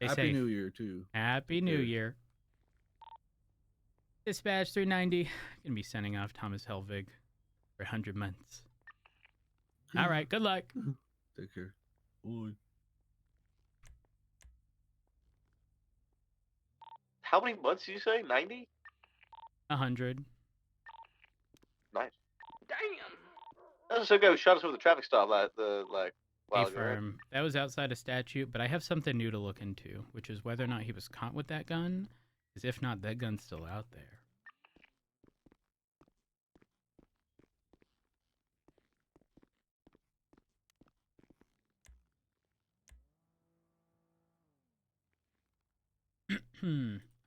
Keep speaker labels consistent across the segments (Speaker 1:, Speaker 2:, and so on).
Speaker 1: Stay
Speaker 2: Happy
Speaker 1: safe.
Speaker 2: New Year too.
Speaker 1: Happy New Year. Dispatch 390. Gonna be sending off Thomas Helvig for 100 months. All right, good luck.
Speaker 2: Take care. Boy.
Speaker 3: How many months did you say? 90?
Speaker 1: 100.
Speaker 3: Nice. Damn. That was some guy who shot us with a traffic stop while ago, right?
Speaker 1: Firm. That was outside of statute, but I have something new to look into, which is whether or not he was caught with that gun. Because if not, that gun's still out there.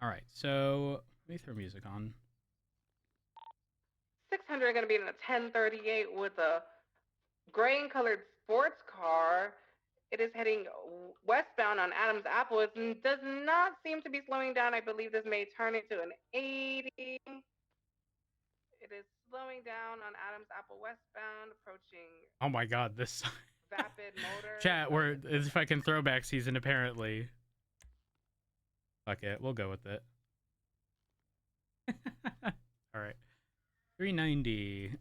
Speaker 1: All right, so let me throw music on.
Speaker 4: 600 going to be in a 1038 with a grain-colored sports car. It is heading westbound on Adams Apple. It does not seem to be slowing down. I believe this may turn into an 80. It is slowing down on Adams Apple westbound, approaching.
Speaker 1: Oh my God, this.
Speaker 4: Vapid Motor.
Speaker 1: Chat, it's fucking throwback season apparently. Fuck it, we'll go with it. All right, 390.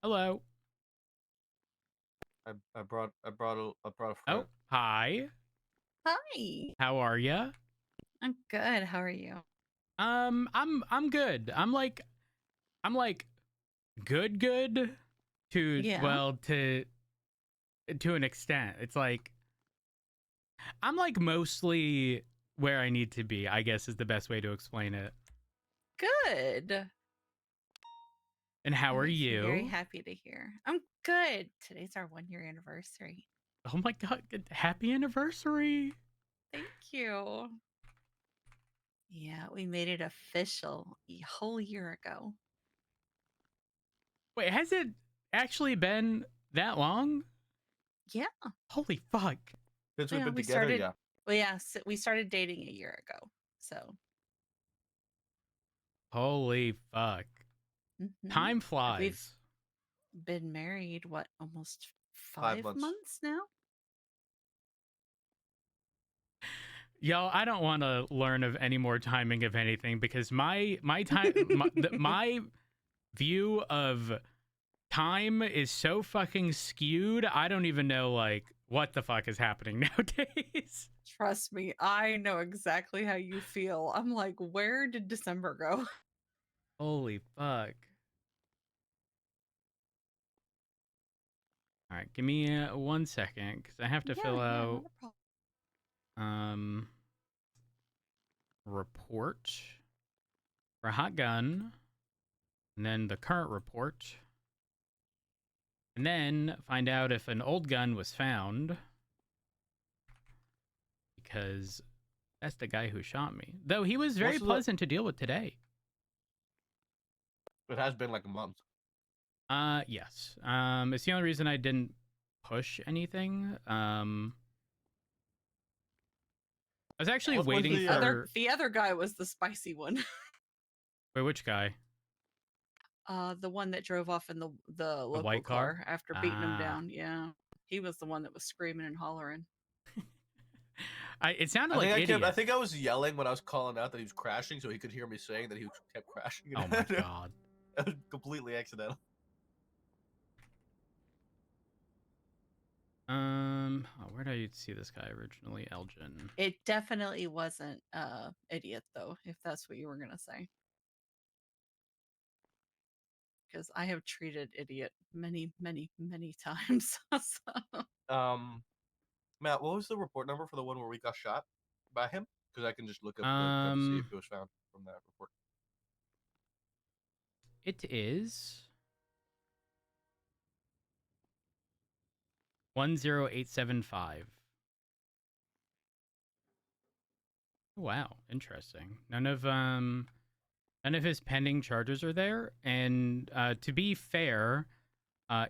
Speaker 1: Hello.
Speaker 5: I brought a friend.
Speaker 1: Oh, hi.
Speaker 6: Hi.
Speaker 1: How are ya?
Speaker 6: I'm good. How are you?
Speaker 1: I'm good. I'm like good to well to an extent. It's like I'm like mostly where I need to be, I guess is the best way to explain it.
Speaker 6: Good.
Speaker 1: And how are you?
Speaker 6: Very happy to hear. I'm good. Today's our 1-year anniversary.
Speaker 1: Oh my God, happy anniversary.
Speaker 6: Thank you. Yeah, we made it official a whole year ago.
Speaker 1: Wait, has it actually been that long?
Speaker 6: Yeah.
Speaker 1: Holy fuck.
Speaker 5: Since we've been together, yeah.
Speaker 6: Well, yeah, so we started dating a year ago. So.
Speaker 1: Holy fuck. Time flies.
Speaker 6: We've been married, what, almost 5 months now?
Speaker 1: Yo, I don't want to learn of any more timing of anything because my view of time is so fucking skewed. I don't even know like what the fuck is happening nowadays.
Speaker 6: Trust me, I know exactly how you feel. I'm like, where did December go?
Speaker 1: Holy fuck. All right, give me 1 second because I have to fill out report for a hot gun, and then the current report, and then find out if an old gun was found, because that's the guy who shot me. Though he was very pleasant to deal with today.
Speaker 5: It has been like a month.
Speaker 1: Yes. It's the only reason I didn't push anything. I was actually
Speaker 5: What was
Speaker 1: waiting
Speaker 5: the,
Speaker 1: for
Speaker 6: The other guy was the spicy one.
Speaker 1: wait, which guy?
Speaker 6: The one that drove off in the
Speaker 1: The
Speaker 6: local
Speaker 1: white car?
Speaker 6: after beating him
Speaker 1: Ah.
Speaker 6: down. Yeah, he was the one that was screaming and hollering.
Speaker 1: It sounded
Speaker 5: I
Speaker 1: like
Speaker 5: think
Speaker 1: idiot.
Speaker 5: I think I was yelling when I was calling out that he was crashing, so he could hear me saying that he kept crashing.
Speaker 1: Oh my god.
Speaker 5: It was completely accidental.
Speaker 1: Where did I see this guy originally? Elgin.
Speaker 6: It definitely wasn't idiot though, if that's what you were gonna say. Because I have treated idiot many, many, many times. So.
Speaker 5: Matt, what was the report number for the one where we got shot by him? Because I can just look up the gun to see if it was found from that report.
Speaker 1: It is 10875. Wow, interesting. None of his pending charges are there, and to be fair,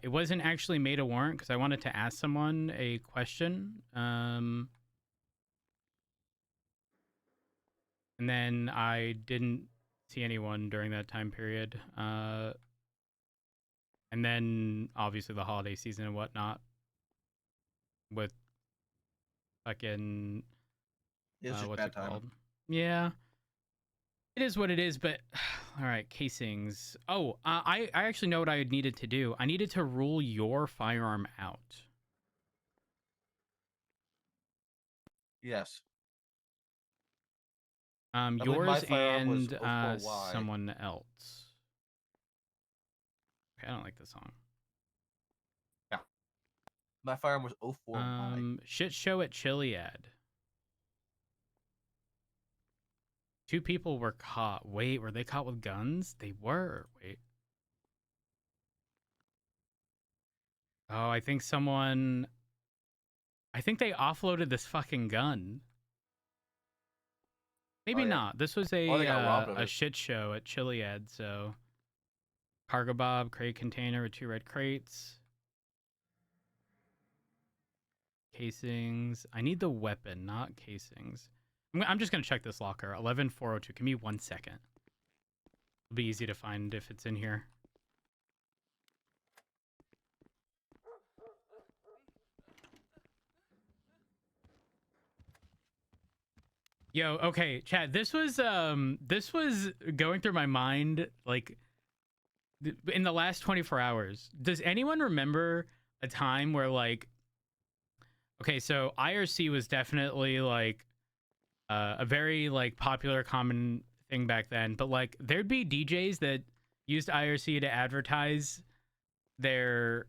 Speaker 1: it wasn't actually made a warrant because I wanted to ask someone a question. And then I didn't see anyone during that time period. And then obviously the holiday season and whatnot with fucking
Speaker 5: It's just
Speaker 1: what's
Speaker 5: bad
Speaker 1: it
Speaker 5: timing.
Speaker 1: called? Yeah. It is what it is, but all right, casings. Oh, I actually know what I needed to do. I needed to rule your firearm out.
Speaker 5: Yes.
Speaker 1: Yours
Speaker 5: was
Speaker 1: and
Speaker 5: 04Y.
Speaker 1: someone else. Okay, I don't like this song.
Speaker 5: Yeah. My firearm was 04Y.
Speaker 1: Shit show at Chiliad. 2 people were caught. Wait, were they caught with guns? They were. Wait. Oh, I think they offloaded this fucking gun. Maybe not. This was
Speaker 5: they got robbed of
Speaker 1: a
Speaker 5: it.
Speaker 1: shit show at Chiliad, so cargo bob, crate container with 2 red crates. Casings. I need the weapon, not casings. I'm just going to check this locker. 11402. Give me 1 second. It'll be easy to find if it's in here. Yo, okay, Chad, this was going through my mind like in the last 24 hours. Does anyone remember a time where like okay, so IRC was definitely like a very like popular common thing back then, but like there'd be DJs that used IRC to advertise their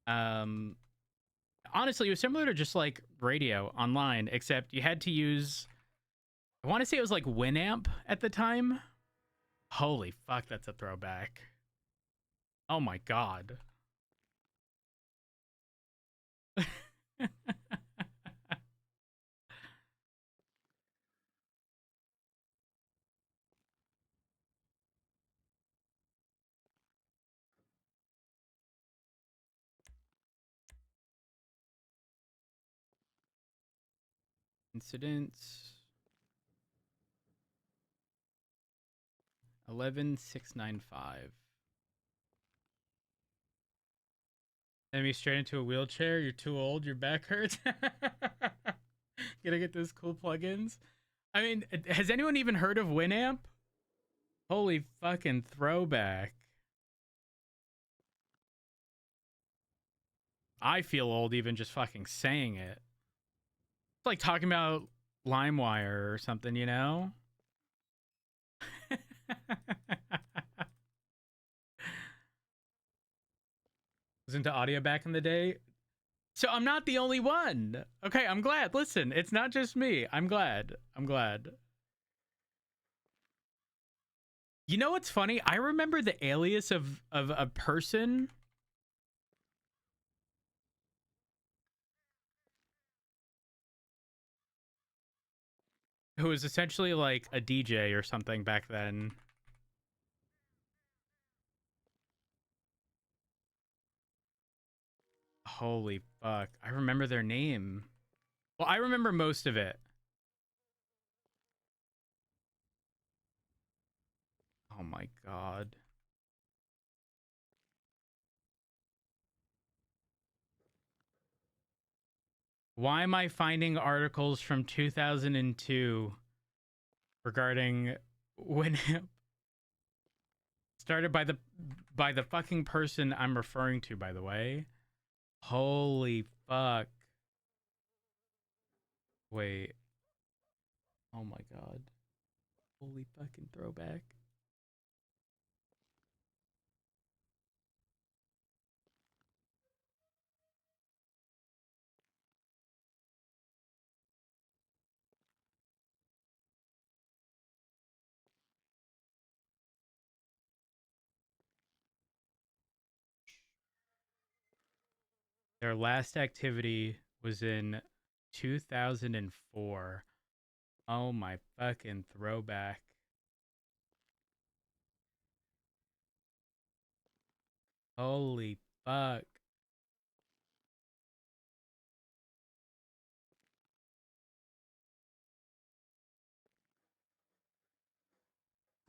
Speaker 1: honestly, it was similar to just like radio online, except you had to use I want to say it was like Winamp at the time. Holy fuck, that's a throwback. Oh my god. Incidents 11695. Send me straight into a wheelchair. You're too old. Your back hurts. Gonna get those cool plugins. I mean, has anyone even heard of Winamp? Holy fucking throwback. I feel old even just fucking saying it. It's like talking about LimeWire or something, you know? Was into audio back in the day. So I'm not the only one. Okay, I'm glad. Listen, it's not just me. I'm glad. You know what's funny? I remember the alias of a person who was essentially like a DJ or something back then. Holy fuck. I remember their name. Well, I remember most of it. my god. Why am I finding articles from 2002 regarding Winamp started by the fucking person I'm referring to, by the way? Holy fuck. Wait. Oh my god. Holy fucking throwback. Their last activity was in 2004. Oh my fucking throwback. Holy fuck.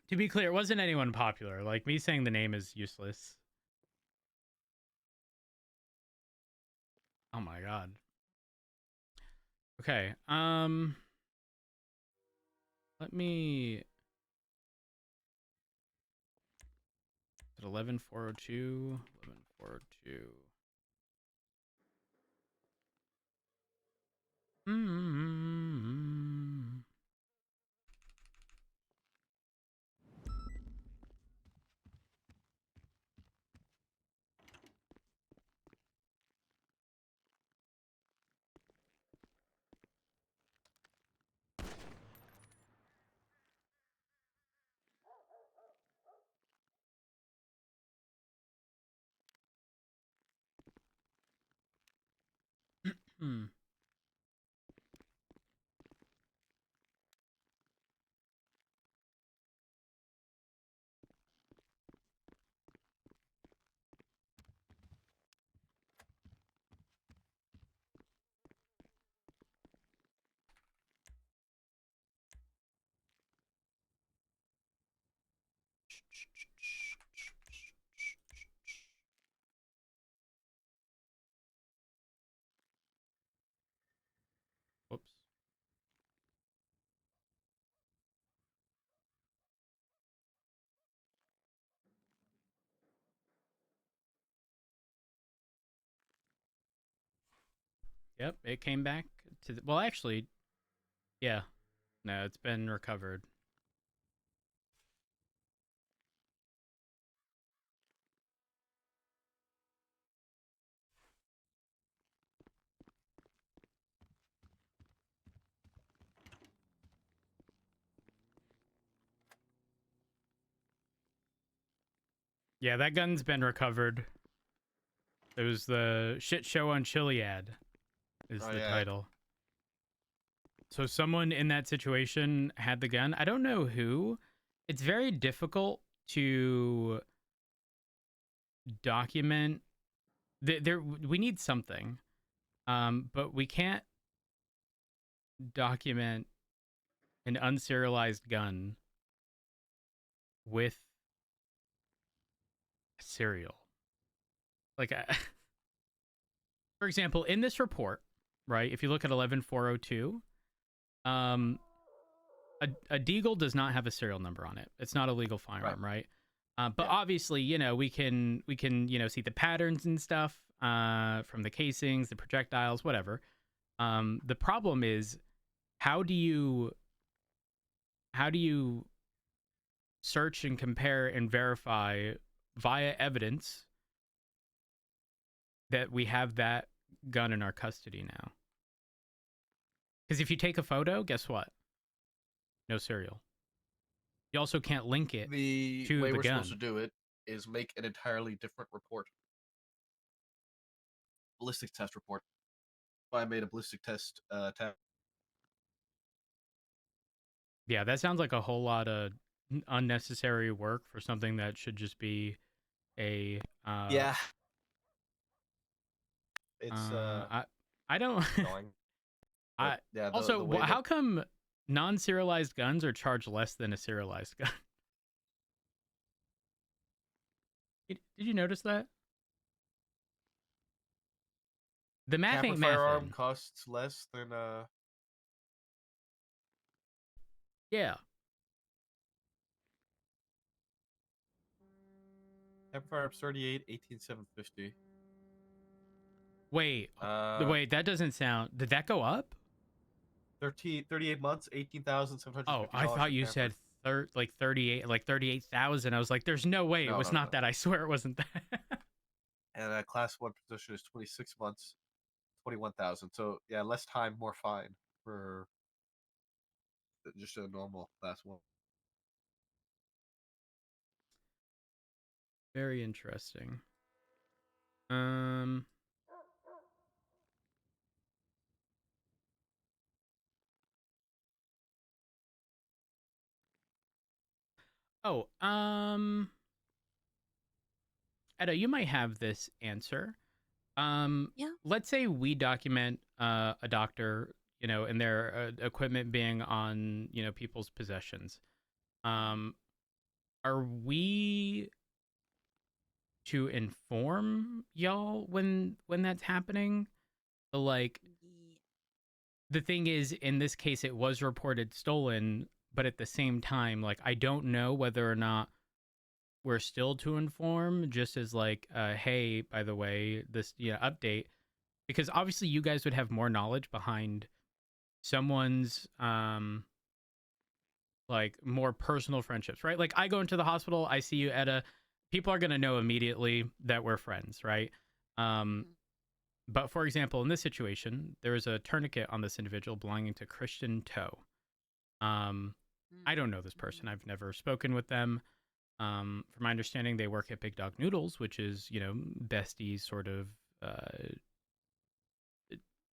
Speaker 1: To be clear, it wasn't anyone popular. Like, me saying the name is useless. Oh my god. Okay, let me... At 11:402, 11:402. Whoops. Yep, it came back to well, actually, yeah. No, it's been recovered. Yeah, that gun's been recovered. It was the shit show on Chiliad is the title. So someone in that situation had the gun. I don't know who. It's very difficult to document. We need something, but we can't document an unserialized gun with a serial. Like, for example, in this report, right? If you look at 11:402, a deagle does not have a serial number on it. It's not a legal firearm, right? But obviously, you know, we can see the patterns and stuff from the casings, the projectiles, whatever. The problem is, how do you search and compare and verify via evidence that we have that gun in our custody now? Because if you take a photo, guess what? No serial. You also can't link it
Speaker 5: The
Speaker 1: to
Speaker 5: way
Speaker 1: the
Speaker 5: we're
Speaker 1: gun.
Speaker 5: supposed to do it is make an entirely different report. Ballistic test report. I made a ballistic test tab.
Speaker 1: Yeah, that sounds like a whole lot of unnecessary work for something that should just be a
Speaker 5: yeah. It's
Speaker 1: I don't
Speaker 5: annoying. Yeah,
Speaker 1: also, how come non-serialized guns are charged less than a serialized gun? Did you notice that? The math
Speaker 5: Camper
Speaker 1: ain't
Speaker 5: firearm
Speaker 1: mathin'.
Speaker 5: costs less than
Speaker 1: Yeah.
Speaker 5: camper firearms 38, 18,750.
Speaker 1: Wait, that doesn't sound. Did that go up?
Speaker 5: 38 months, $18,750
Speaker 1: Oh, I thought
Speaker 5: for
Speaker 1: you
Speaker 5: camper.
Speaker 1: said 38,000. I was like, there's no way it was not
Speaker 5: No.
Speaker 1: that. I swear it wasn't that.
Speaker 5: And a class 1 position is 26 months, 21,000. So yeah, less time, more fine for just a normal class 1.
Speaker 1: Very interesting. Um. Oh, Etta, you might have this answer.
Speaker 6: Yeah.
Speaker 1: Let's say we document a doctor, and their equipment being on, people's possessions. Are we to inform y'all when that's happening? Like, the thing is, in this case, it was reported stolen, but at the same time, like, I don't know whether or not we're still to inform, just as like, hey, by the way, this update, because obviously you guys would have more knowledge behind someone's like more personal friendships, right? Like, I go into the hospital, I see you at people are gonna know immediately that we're friends, right? Um, but for example, in this situation, there is a tourniquet on this individual belonging to Christian Toe. I don't know this person. I've never spoken with them. From my understanding, they work at Big Dog Noodles, which is, besties sort of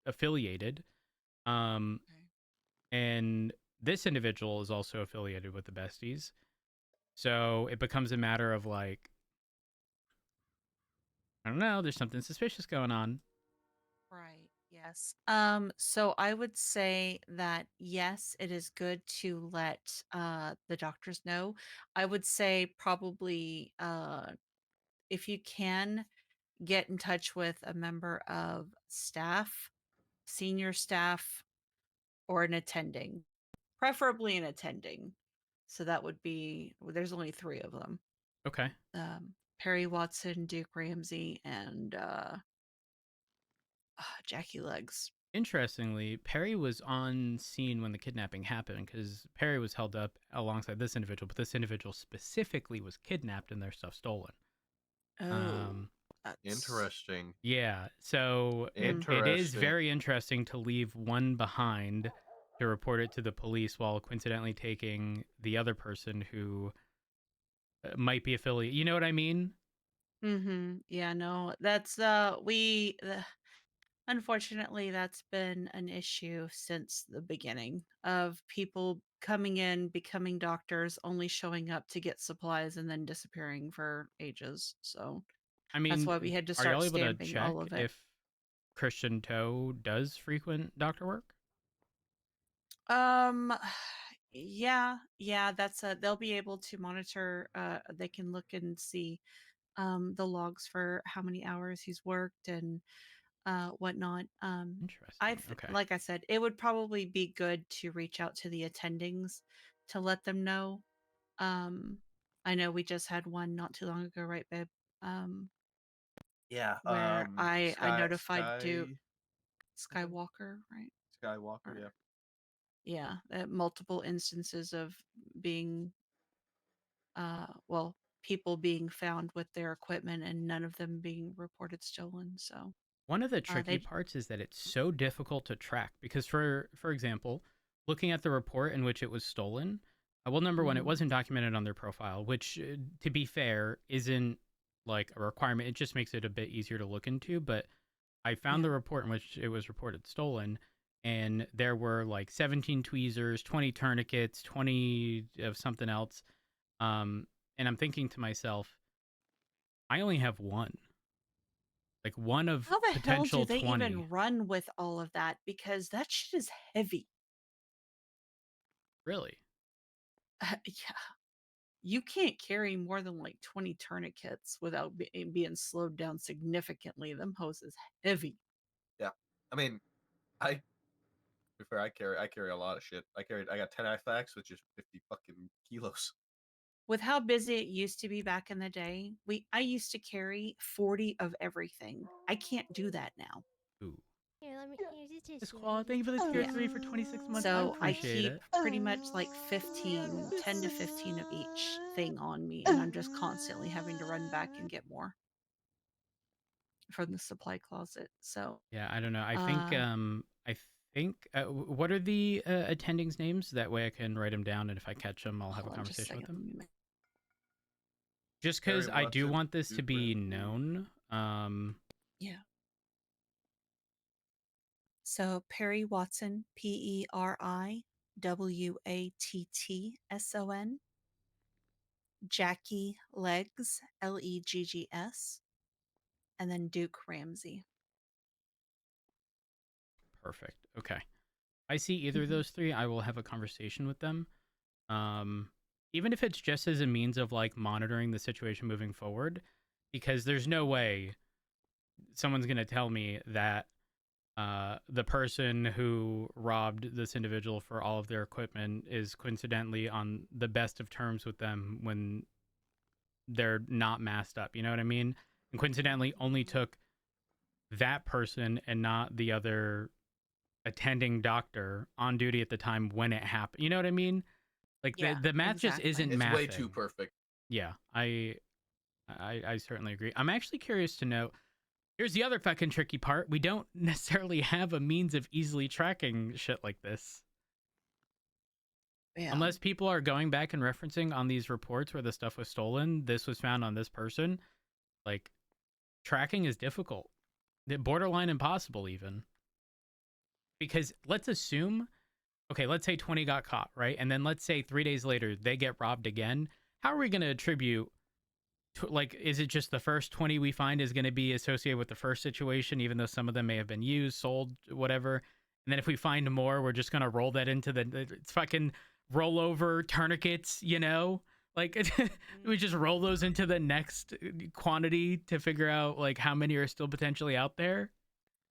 Speaker 1: affiliated. And this individual is also affiliated with the besties. So it becomes a matter of like, I don't know, there's something suspicious going on.
Speaker 6: Right. Yes. So I would say that yes, it is good to let the doctors know. I would say probably if you can get in touch with a member of staff, senior staff, or an attending, preferably an attending. So that would be, there's only 3 of them.
Speaker 1: Okay.
Speaker 6: Perry Watson, Duke Ramsey, and Jackie Legs.
Speaker 1: Interestingly, Perry was on scene when the kidnapping happened because Perry was held up alongside this individual, but this individual specifically was kidnapped and their stuff stolen.
Speaker 6: Oh,
Speaker 5: Interesting.
Speaker 1: Yeah, so it is very interesting to leave one behind to report it to the police while coincidentally taking the other person who might be affiliated. You know what I mean?
Speaker 6: Yeah, no, that's unfortunately that's been an issue since the beginning of people coming in, becoming doctors, only showing up to get supplies and then disappearing for ages. So
Speaker 1: I
Speaker 6: that's
Speaker 1: mean,
Speaker 6: why we had to
Speaker 1: are y'all
Speaker 6: start
Speaker 1: able to
Speaker 6: stamping
Speaker 1: check
Speaker 6: all of it.
Speaker 1: if Christian Toe does frequent doctor work?
Speaker 6: Um, yeah, that's they'll be able to monitor, they can look and see the logs for how many hours he's worked and whatnot.
Speaker 1: Interesting. Okay.
Speaker 6: Like I said, it would probably be good to reach out to the attendings to let them know. I know we just had one not too long ago, right, babe?
Speaker 5: Yeah.
Speaker 6: Where I notified Duke
Speaker 5: something?
Speaker 6: Skywalker, right?
Speaker 5: Skywalker,
Speaker 6: Or,
Speaker 5: yeah.
Speaker 6: yeah, multiple instances of being, well, people being found with their equipment and none of them being reported stolen. So
Speaker 1: One of the tricky
Speaker 6: they,
Speaker 1: parts is that it's so difficult to track because, for example, looking at the report in which it was stolen, well, number one, it wasn't documented on their profile, which, to be fair, isn't like a requirement. It just makes it a bit easier to look into. But I found the report in which it was reported stolen, and there were like 17 tweezers, 20 tourniquets, 20 of something else. And I'm thinking to myself, I only have one. Like, one of
Speaker 6: how the hell
Speaker 1: potential
Speaker 6: do they
Speaker 1: 20.
Speaker 6: even run with all of that? Because that shit is heavy.
Speaker 1: Really?
Speaker 6: Yeah. you can't carry more than like 20 tourniquets without being slowed down significantly. Them hoses heavy.
Speaker 5: Yeah, I mean, to be fair, I carry a lot of shit. I got 10 IFACs, which is 50 fucking kilos.
Speaker 6: With how busy it used to be back in the day, I used to carry 40 of everything. I can't do that now.
Speaker 1: Ooh.
Speaker 7: Here, here's a tissue.
Speaker 1: Miss Koala, thank you for the tier 3 for 26 months.
Speaker 6: So
Speaker 1: I
Speaker 6: I
Speaker 1: appreciate
Speaker 6: keep
Speaker 1: it.
Speaker 6: pretty much like 10 to 15 of each thing on me, and I'm just constantly having to run back and get more from the supply closet. So
Speaker 1: Yeah, I don't know.
Speaker 6: uh,
Speaker 1: I think what are the attendings' names? That way I can write them down, and if I catch them, I'll have a
Speaker 6: hold on just a
Speaker 1: conversation with
Speaker 6: second.
Speaker 1: them. Just because
Speaker 5: Harry
Speaker 1: I do
Speaker 5: Watson,
Speaker 1: want this to
Speaker 5: Duke
Speaker 1: be
Speaker 5: Ramsey.
Speaker 1: known.
Speaker 6: Yeah. So Perry Watson, PeriWattson, Jackie Leggs, Leggs, and then Duke Ramsey.
Speaker 1: Perfect. Okay. I see either of those three, I will have a conversation with them. Even if it's just as a means of like monitoring the situation moving forward, because there's no way someone's going to tell me that the person who robbed this individual for all of their equipment is coincidentally on the best of terms with them when they're not masked up. You know what I mean? And coincidentally only took that person and not the other attending doctor on duty at the time when it happened. You know what I mean? Like
Speaker 6: Yeah,
Speaker 1: the math
Speaker 6: exactly.
Speaker 1: just isn't
Speaker 5: It's
Speaker 1: mathing.
Speaker 5: way too perfect.
Speaker 1: Yeah, I certainly agree. I'm actually curious to know. Here's the other fucking tricky part. We don't necessarily have a means of easily tracking shit like this.
Speaker 6: Yeah.
Speaker 1: Unless people are going back and referencing on these reports where the stuff was stolen, this was found on this person. Like, tracking is difficult. Borderline impossible, even. Because let's assume, okay, let's say 20 got caught, right? And then let's say 3 days later, they get robbed again. How are we going to attribute, like, is it just the first 20 we find is going to be associated with the first situation, even though some of them may have been used, sold, whatever? And then if we find more, we're just going to roll that into it's fucking rollover tourniquets, you know? Like, we just roll those into the next quantity to figure out, like, how many are still potentially out there?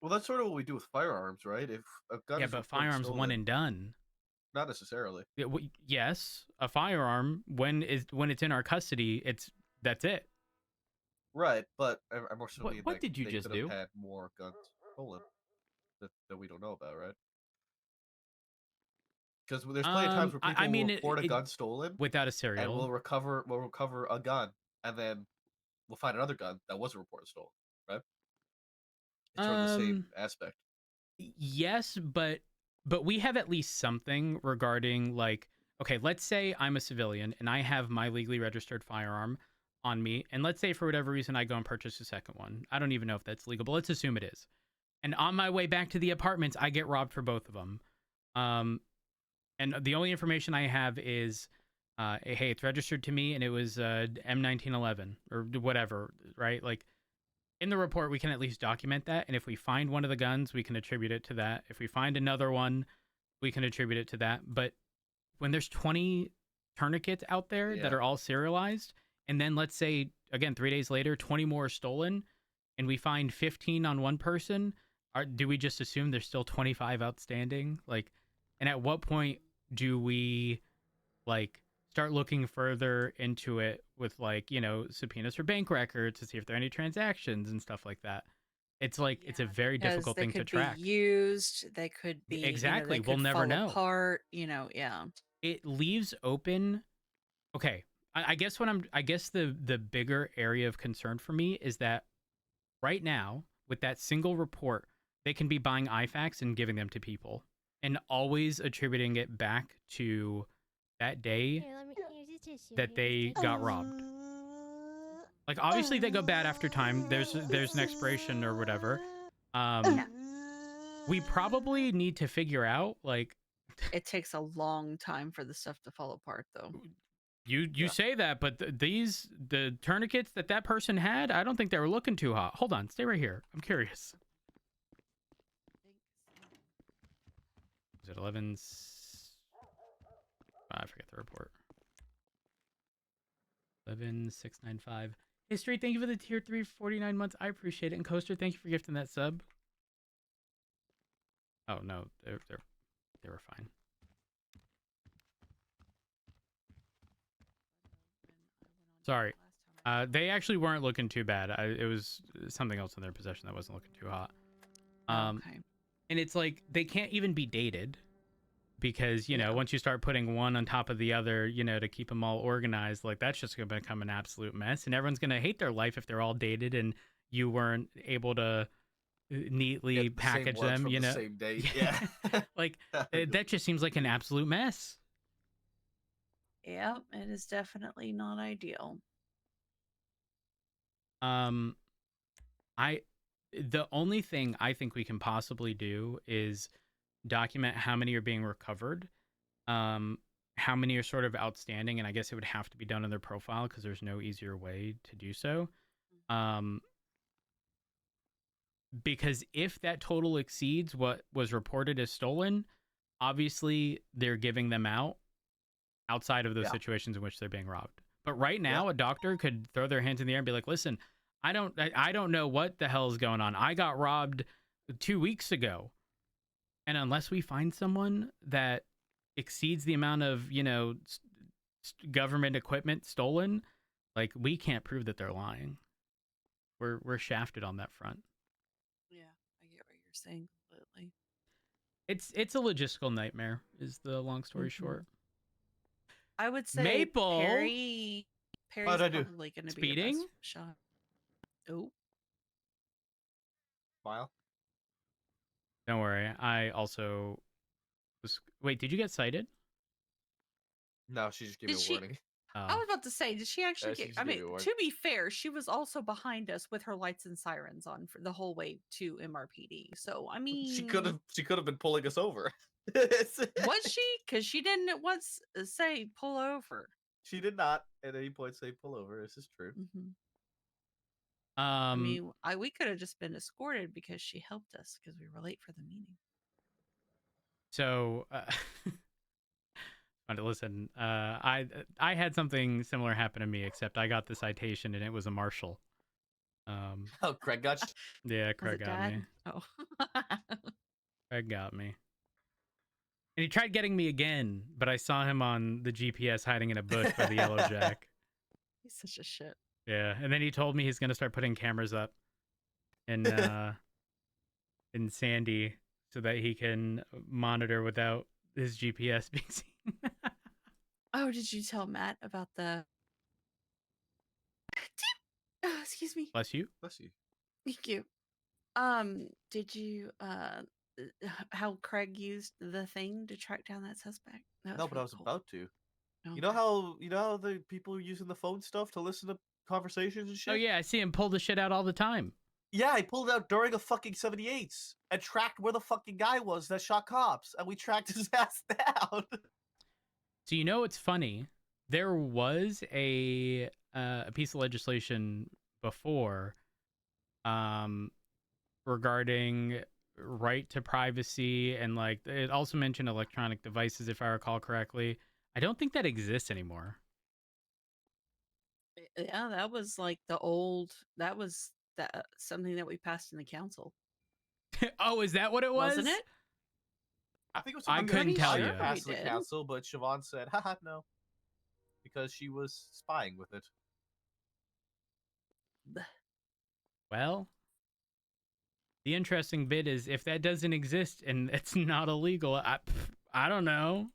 Speaker 5: Well, that's sort of what we do with firearms, right? If a gun
Speaker 1: Yeah,
Speaker 5: is
Speaker 1: but
Speaker 5: reported
Speaker 1: firearms
Speaker 5: stolen,
Speaker 1: one and done.
Speaker 5: not necessarily.
Speaker 1: Yes, a firearm when it's in our custody, that's it.
Speaker 5: Right, but I'm also
Speaker 1: What
Speaker 5: mean
Speaker 1: what
Speaker 5: like
Speaker 1: did you
Speaker 5: they
Speaker 1: just
Speaker 5: could have
Speaker 1: do?
Speaker 5: had more guns stolen that we don't know about, right? Because there's plenty of times where people
Speaker 1: I mean,
Speaker 5: will report a gun stolen
Speaker 1: without a
Speaker 5: and
Speaker 1: serial.
Speaker 5: we'll recover a gun, and then we'll find another gun that wasn't reported stolen, right? It's sort of the same aspect.
Speaker 1: Yes, but we have at least something regarding, like, okay, let's say I'm a civilian and I have my legally registered firearm on me, and let's say for whatever reason I go and purchase a second one. I don't even know if that's legal, but let's assume it is. And on my way back to the apartments, I get robbed for both of them. And the only information I have is, hey, it's registered to me, and it was M1911 or whatever, right? Like, in the report, we can at least document that. And if we find one of the guns, we can attribute it to that. If we find another one, we can attribute it to that. But when there's 20 tourniquets out there that are all serialized, and then let's say, again, 3 days later, 20 more are stolen, and we find 15 on one person, do we just assume there's still 25 outstanding? Like, and at what point do we, like, start looking further into it with, like, you know, subpoenas for bank records to see if there are any transactions and stuff like that? It's like, it's a very difficult thing to track.
Speaker 6: They could be used. They could be
Speaker 1: Exactly.
Speaker 6: You know, they
Speaker 1: We'll
Speaker 6: could
Speaker 1: never
Speaker 6: fall
Speaker 1: know.
Speaker 6: apart. You know, yeah.
Speaker 1: It leaves open. Okay, I guess the bigger area of concern for me is that right now with that single report, they can be buying IFACs and giving them to people and always attributing it back to that day that they got robbed. Like, obviously they go bad after time. There's an expiration or whatever. We probably need to figure out, like,
Speaker 6: it takes a long time for the stuff to fall apart, though.
Speaker 1: You say that, but the tourniquets that person had, I don't think they were looking too hot. Hold on, stay right here. I'm curious. Is it 11? I forget the report. 11695. History, thank you for the tier 3 for 49 months. I appreciate it. And Coaster, thank you for gifting that sub. Oh no, they were fine. Sorry. They actually weren't looking too bad. It was something else in their possession that wasn't looking too hot.
Speaker 6: Okay.
Speaker 1: And it's like they can't even be dated because, you know, once you start putting one on top of the other, you know, to keep them all organized, like that's just going to become an absolute mess. And everyone's going to hate their life if they're all dated and you weren't able to neatly package them, you know.
Speaker 5: The same date. Yeah.
Speaker 1: Like that just seems like an absolute mess.
Speaker 6: Yeah, it is definitely not ideal.
Speaker 1: The only thing I think we can possibly do is document how many are being recovered, how many are sort of outstanding, and I guess it would have to be done in their profile because there's no easier way to do so. Because if that total exceeds what was reported as stolen, obviously they're giving them out outside of those situations in which they're being robbed. But right now, a doctor could throw their hands in the air and be like, listen, I don't know what the hell is going on. I got robbed 2 weeks ago. And unless we find someone that exceeds the amount of, you know, government equipment stolen, like we can't prove that they're lying. We're shafted on that front.
Speaker 6: Yeah, I get what you're saying completely.
Speaker 1: It's a logistical nightmare, is the long story short.
Speaker 6: I would say
Speaker 1: Maple.
Speaker 6: Perry's probably going to be your best shot. Oh.
Speaker 5: Smile.
Speaker 1: Don't worry. I also was. Wait, did you get cited?
Speaker 5: No, she just gave me a warning.
Speaker 6: I was about to say, did she actually
Speaker 5: she
Speaker 6: get?
Speaker 5: just
Speaker 6: I
Speaker 5: gave
Speaker 6: mean,
Speaker 5: me a warning.
Speaker 6: to be fair, she was also behind us with her lights and sirens on for the whole way to MRPD. So I mean,
Speaker 5: she could have been pulling us over.
Speaker 6: Was she? Because she didn't once say pull over.
Speaker 5: She did not at any point say pull over. This is true.
Speaker 6: I mean, we could have just been escorted because she helped us because we were late for the meeting.
Speaker 1: So, listen, I had something similar happen to me, except I got the citation and it was a marshal.
Speaker 5: Oh, Craig got you?
Speaker 1: Yeah, Craig got me.
Speaker 6: Oh.
Speaker 1: Craig got me. And he tried getting me again, but I saw him on the GPS hiding in a bush by the Yellow Jack.
Speaker 6: He's such a shit.
Speaker 1: Yeah, and then he told me he's going to start putting cameras up in Sandy so that he can monitor without his GPS being seen.
Speaker 6: Oh, did you tell Matt about the... Oh, excuse me.
Speaker 1: Bless you.
Speaker 5: Bless you.
Speaker 6: Thank you. Did you how Craig used the thing to track down that suspect? That
Speaker 5: No, but
Speaker 6: really
Speaker 5: I was
Speaker 6: cool.
Speaker 5: about to.
Speaker 6: Okay.
Speaker 5: You know how the people are using the phone stuff to listen to conversations and shit?
Speaker 1: Oh yeah, I see him pull the shit out all the time.
Speaker 5: Yeah, I pulled it out during a fucking 78s and tracked where the fucking guy was that shot cops, and we tracked his ass down.
Speaker 1: So you know what's funny? There was a piece of legislation before regarding right to privacy, and like it also mentioned electronic devices, if I recall correctly. I don't think that exists anymore.
Speaker 6: Yeah, that was like something that we passed in the council.
Speaker 1: Oh, is that what it was?
Speaker 6: Wasn't it?
Speaker 5: I think it was
Speaker 1: I couldn't tell you.
Speaker 5: Passed the council, but Siobhan said, haha, no. Because she was spying with it.
Speaker 1: Well, the interesting bit is if that doesn't exist and it's not illegal, I don't know.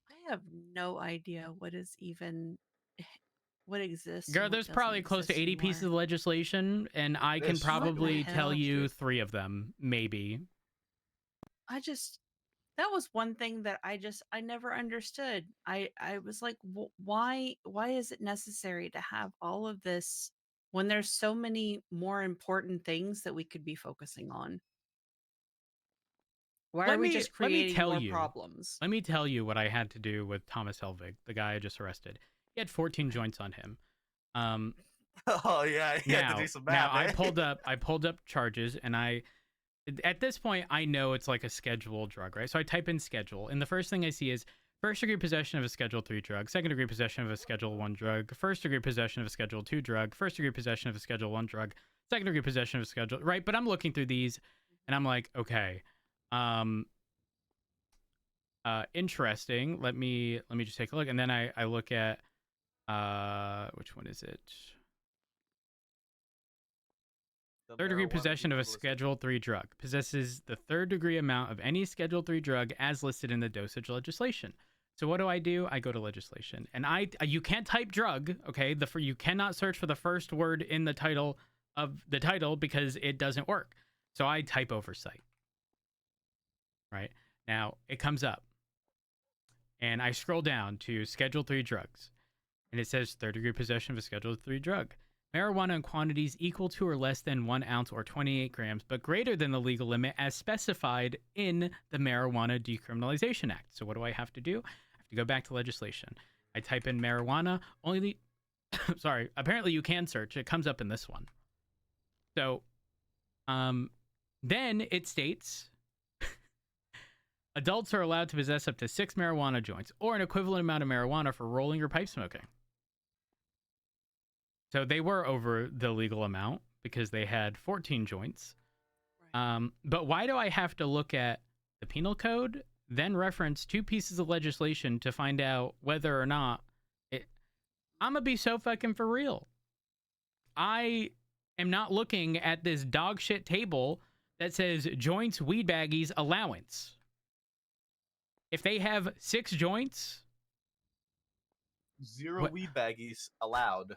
Speaker 6: I have no idea what exists.
Speaker 1: Girl, there's probably close to 80 pieces of legislation, and I can probably tell you 3 of them, maybe.
Speaker 6: That was one thing that I never understood. I was like, why is it necessary to have all of this when there's so many more important things that we could be focusing on? Why are we just creating more problems?
Speaker 1: Let me tell you what I had to do with Thomas Helvig, the guy I just arrested. He had 14 joints on him.
Speaker 5: Oh yeah, he had to do some math.
Speaker 1: Now I pulled up charges, and at this point I know it's like a scheduled drug, right? So I type in schedule, and the first thing I see is First degree possession of a Schedule 3 drug, second degree possession of a Schedule 1 drug, first degree possession of a Schedule 2 drug, first degree possession of a Schedule 1 drug, second degree possession of a Schedule, right? But I'm looking through these and I'm like, okay, interesting. Let me just take a look. And then I look at, which one is it? Third degree possession of a Schedule 3 drug. Possesses the third degree amount of any Schedule 3 drug as listed in the dosage legislation. So what do? I go to legislation. And you can't type drug, okay? You cannot search for the first word in the title of the title because it doesn't work. So I type oversight. Right? Now, it comes up. And I scroll down to Schedule 3 drugs. And it says third degree possession of a Schedule 3 drug. Marijuana in quantities equal to or less than 1 ounce or 28 grams, but greater than the legal limit as specified in the Marijuana Decriminalization Act. So what do I have to do? I have to go back to legislation. I type in marijuana, only the... sorry, apparently you can search. It comes up in this one. So, then it states... adults are allowed to possess up to 6 marijuana joints or an equivalent amount of marijuana for rolling or pipe smoking. So they were over the legal amount because they had 14 joints. Right. But why do I have to look at the penal code, then reference 2 pieces of legislation to find out whether or not it... I'm going to be so fucking for real. I am not looking at this dog shit table that says joints, weed baggies, allowance. If they have 6 joints...
Speaker 5: 0 weed baggies allowed.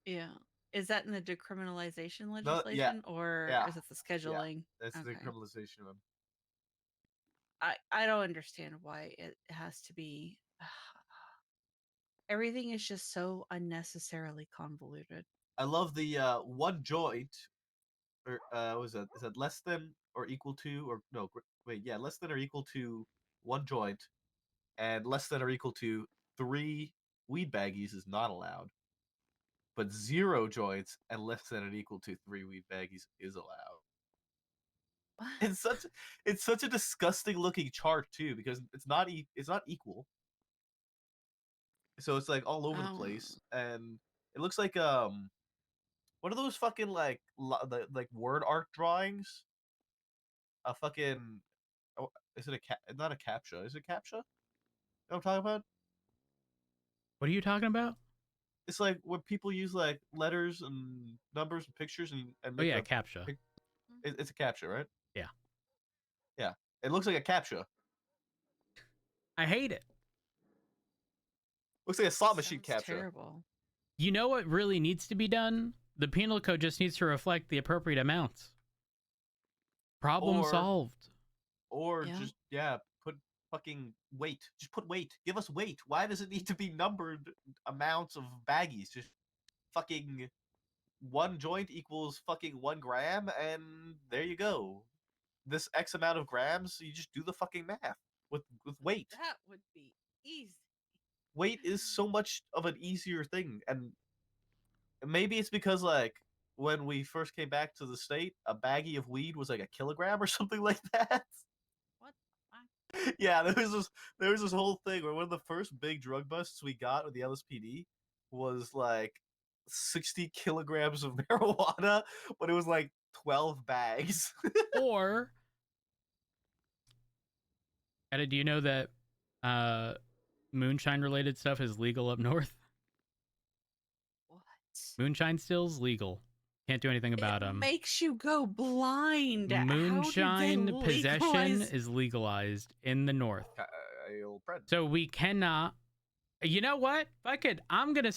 Speaker 6: Yeah. Is that in the decriminalization legislation or is it the scheduling?
Speaker 5: Yeah, that's the decriminalization one.
Speaker 6: I don't understand why it has to be. Everything is just so unnecessarily convoluted.
Speaker 5: I love the 1 joint, or was that? Is that less than or equal to, or no? Wait, yeah, less than or equal to 1 joint, and less than or equal to 3 weed baggies is not allowed. But 0 joints and less than or equal to 3 weed baggies is allowed. What? It's such a disgusting looking chart too, because it's not equal. So it's like all over the place, and it looks like what are those fucking like word art drawings? A fucking is it not a captcha? Is it captcha? You know what I'm talking about?
Speaker 1: What are you talking about?
Speaker 5: It's like where people use like letters and numbers and pictures and make
Speaker 1: captcha.
Speaker 5: It's a captcha, right?
Speaker 1: Yeah.
Speaker 5: Yeah. It looks like a captcha.
Speaker 1: I hate it.
Speaker 5: Looks like a slot machine captcha.
Speaker 6: Terrible.
Speaker 1: You know what really needs to be done? The penal code just needs to reflect the appropriate amounts. Problem solved.
Speaker 5: Or just put fucking weight. Just put weight. Give us weight. Why does it need to be numbered amounts of baggies? Just fucking 1 joint equals fucking 1 gram, and there you go. This X amount of grams, you just do the fucking math with weight.
Speaker 6: That would be easy.
Speaker 5: Weight is so much of an easier thing, and maybe it's because like when we first came back to the state, a baggie of weed was like a kilogram or something like that.
Speaker 6: What?
Speaker 5: Yeah, there was this whole thing where one of the first big drug busts we got with the LSPD was like 60 kilograms of marijuana, but it was like 12 bags.
Speaker 1: Or, Edda, do you know that moonshine related stuff is legal up north?
Speaker 6: What?
Speaker 1: Moonshine still's legal. Can't do anything about them.
Speaker 6: Makes you go blind.
Speaker 1: Moonshine possession is legalized in the north. So we cannot. You know what? Fuck it. I'm gonna.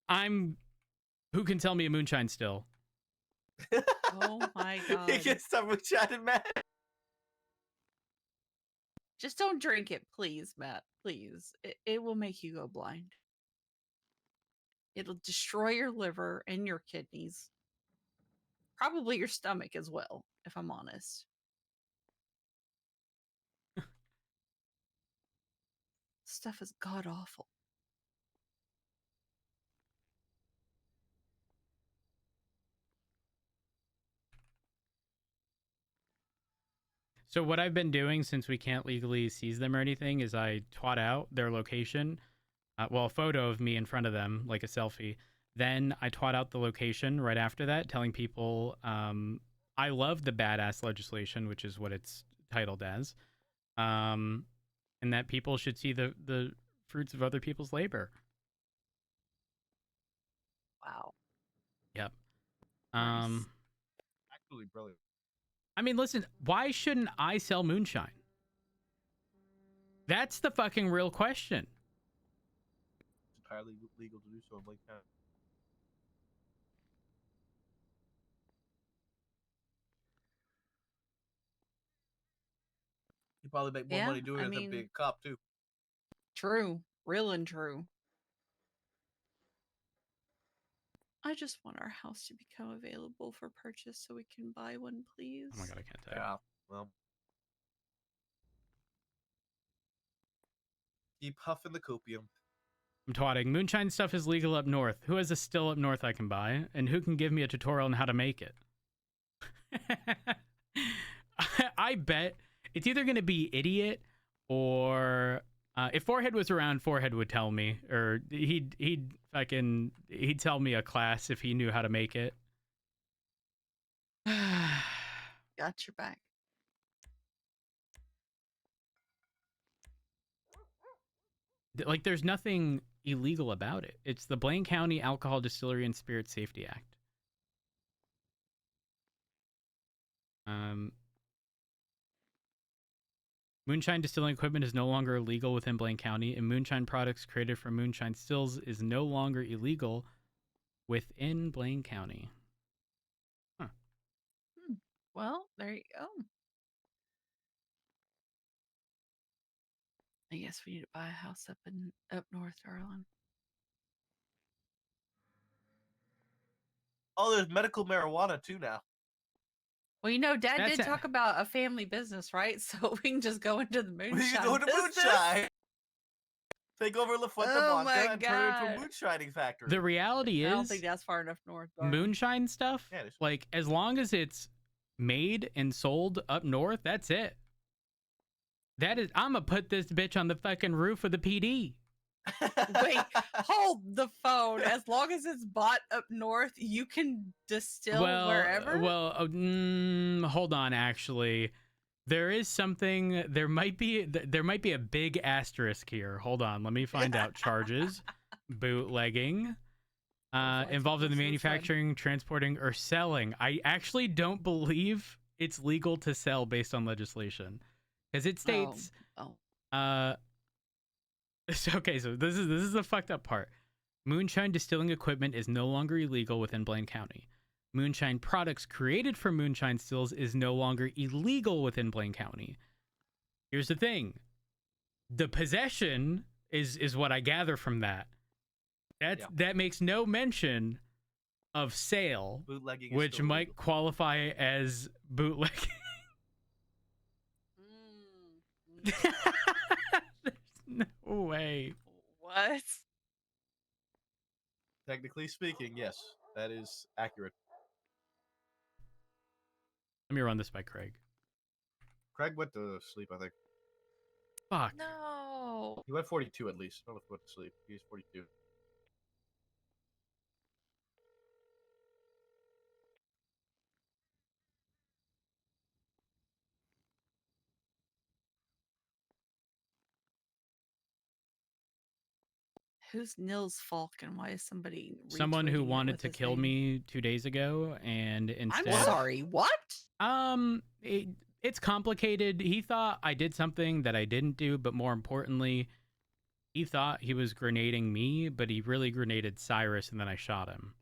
Speaker 1: I'm. Who can tell me a moonshine still?
Speaker 6: Oh my god!
Speaker 5: You can stop moonshine, Matt.
Speaker 6: Just don't drink it, please, Matt. Please. It will make you go blind. It'll destroy your liver and your kidneys. Probably your stomach as well, if I'm honest. Stuff is god awful.
Speaker 1: So what I've been doing since we can't legally seize them or anything is I twat out their location. Well, a photo of me in front of them, like a selfie. Then I twat out the location right after that, telling people I love the badass legislation, which is what it's titled as, and that people should see the fruits of other people's labor.
Speaker 6: Wow.
Speaker 1: Yep.
Speaker 6: Nice.
Speaker 5: Actually, brilliant.
Speaker 1: I mean, listen, why shouldn't I sell moonshine? That's the fucking real question.
Speaker 5: It's entirely legal to do so in Lake County. You probably make more
Speaker 6: Yeah,
Speaker 5: money doing
Speaker 6: I
Speaker 5: it than
Speaker 6: mean-
Speaker 5: being a cop too.
Speaker 6: True. Real and true. I just want our house to become available for purchase so we can buy one, please.
Speaker 1: Oh my god, I can't type.
Speaker 5: Yeah. Well. Keep huffing the copium.
Speaker 1: I'm twatting. Moonshine stuff is legal up north. Who has a still up north I can buy? And who can give me a tutorial on how to make it? I bet it's either going to be Idiot or... if Forehead was around, Forehead would tell me. Or he'd tell me a class if he knew how to make it.
Speaker 6: Got your back.
Speaker 1: Like, there's nothing illegal about it. It's the Blaine County Alcohol Distillery and Spirit Safety Act. Moonshine distilling equipment is no longer illegal within Blaine County, and moonshine products created from moonshine stills is no longer illegal within Blaine County. Huh.
Speaker 6: Well, there you go. I guess we need to buy a house up north, darling.
Speaker 5: Oh, there's medical marijuana too now.
Speaker 6: Well, you know, Dad
Speaker 1: That's
Speaker 6: did talk about a family business, right? So we can just go into the moonshine.
Speaker 5: We can go into
Speaker 6: business.
Speaker 5: moonshine. Take over La Fuente
Speaker 6: Oh
Speaker 5: Blanca
Speaker 6: my
Speaker 5: and turn it into a
Speaker 6: God.
Speaker 5: moonshining factory.
Speaker 1: The reality
Speaker 6: I don't
Speaker 1: is,
Speaker 6: think that's far enough north. darling.
Speaker 1: moonshine stuff,
Speaker 5: Yeah, it is.
Speaker 1: like, as long as it's made and sold up north, that's it. That is, I'm gonna put this bitch on the fucking roof of the PD.
Speaker 6: Wait, hold the phone. As long as it's bought up north, you can distill wherever.
Speaker 1: Hold on. Actually, there is something. There might be a big asterisk here. Hold on. Let me find out. Charges, bootlegging, involved in the manufacturing, transporting, or selling. I actually don't believe it's legal to sell based on legislation, because it states. Okay, so this is the fucked up part. Moonshine distilling equipment is no longer illegal within Blaine County. Moonshine products created from moonshine stills is no longer illegal within Blaine County. Here's the thing. The possession is what I gather from that. That makes no mention of sale,
Speaker 5: Bootlegging is
Speaker 1: which
Speaker 5: still
Speaker 1: might
Speaker 5: illegal.
Speaker 1: qualify as bootlegging. There's no way.
Speaker 6: What?
Speaker 5: Technically speaking, yes, that is accurate.
Speaker 1: Let me run this by Craig.
Speaker 5: Craig went to sleep, I think.
Speaker 1: Fuck.
Speaker 6: No.
Speaker 5: He went 42 at least. I don't know if he went to sleep. He's 42.
Speaker 6: Who's Nils Falk and why is somebody
Speaker 1: Someone who
Speaker 6: retweeting it
Speaker 1: wanted
Speaker 6: with
Speaker 1: to
Speaker 6: his
Speaker 1: kill
Speaker 6: name?
Speaker 1: me 2 days ago, and instead,
Speaker 6: I'm sorry. What?
Speaker 1: It's complicated. He thought I did something that I didn't do, but more importantly, he thought he was grenading me, but he really grenaded Cyrus, and then I shot him.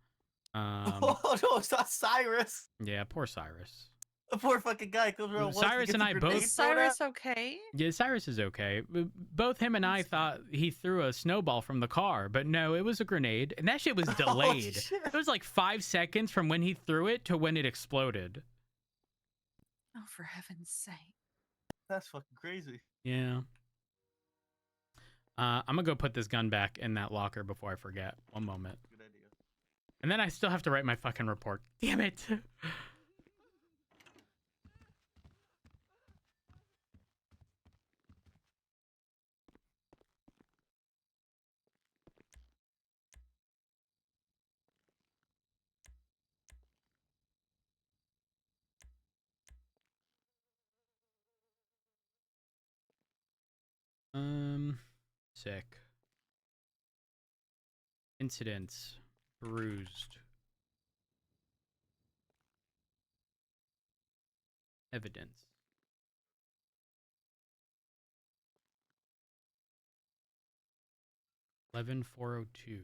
Speaker 5: Oh no, it's not Cyrus.
Speaker 1: Yeah, poor Cyrus.
Speaker 5: The poor fucking guy comes around.
Speaker 1: Cyrus and I both-
Speaker 6: Is Cyrus okay?
Speaker 1: Yeah, Cyrus is okay. Both him and I thought he threw a snowball from the car, but no, it was a grenade, and that shit was delayed.
Speaker 5: shit.
Speaker 1: It was like 5 seconds from when he threw it to when it exploded.
Speaker 6: Oh, for heaven's sake.
Speaker 5: That's fucking crazy.
Speaker 1: Yeah. I'm gonna go put this gun back in that locker before I forget. One moment.
Speaker 5: Good idea.
Speaker 1: And then I still have to write my fucking report. Damn it. Sick. Incidents. Bruised. Evidence. $11,402.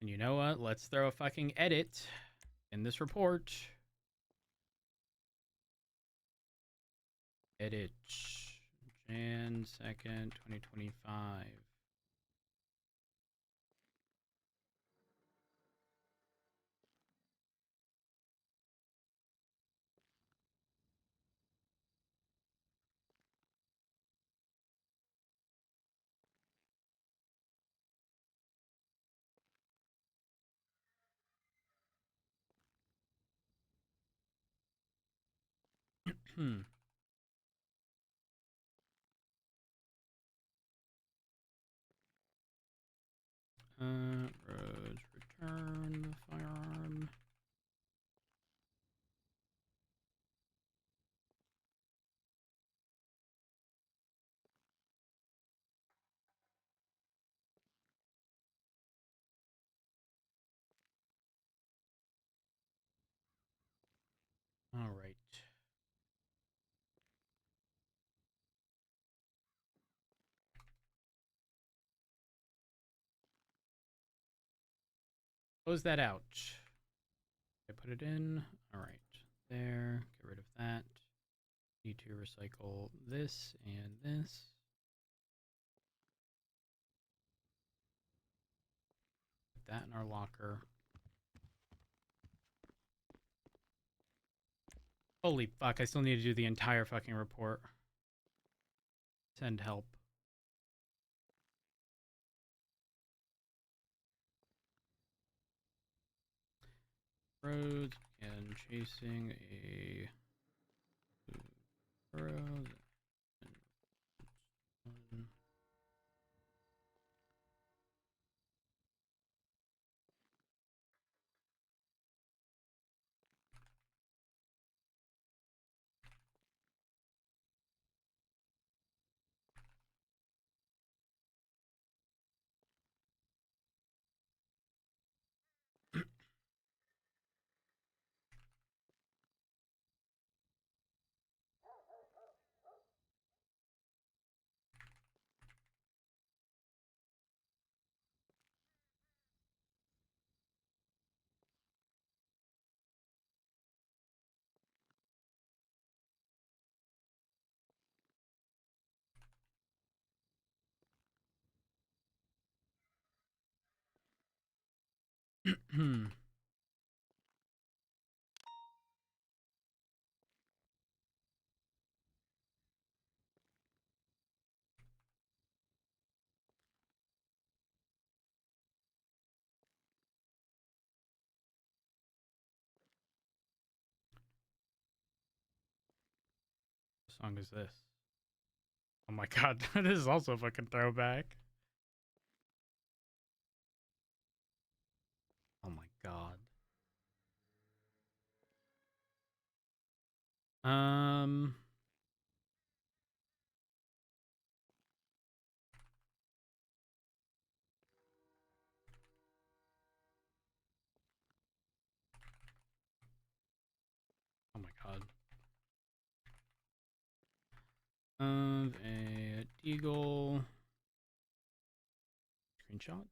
Speaker 1: And you know what? Let's throw a fucking edit in this report. Edit. Jan 2nd, 2025. Rose, return the firearm. All right. Close that out. I put it in. All right. There. Get rid of that. Need to recycle this and this. Put that in our locker. Holy fuck, I still need to do the entire fucking report. Send help. Roads and chasing a road. What song is this? Oh my god, this is also a fucking throwback. Oh my god. Um Oh my god. A Deagle screenshots.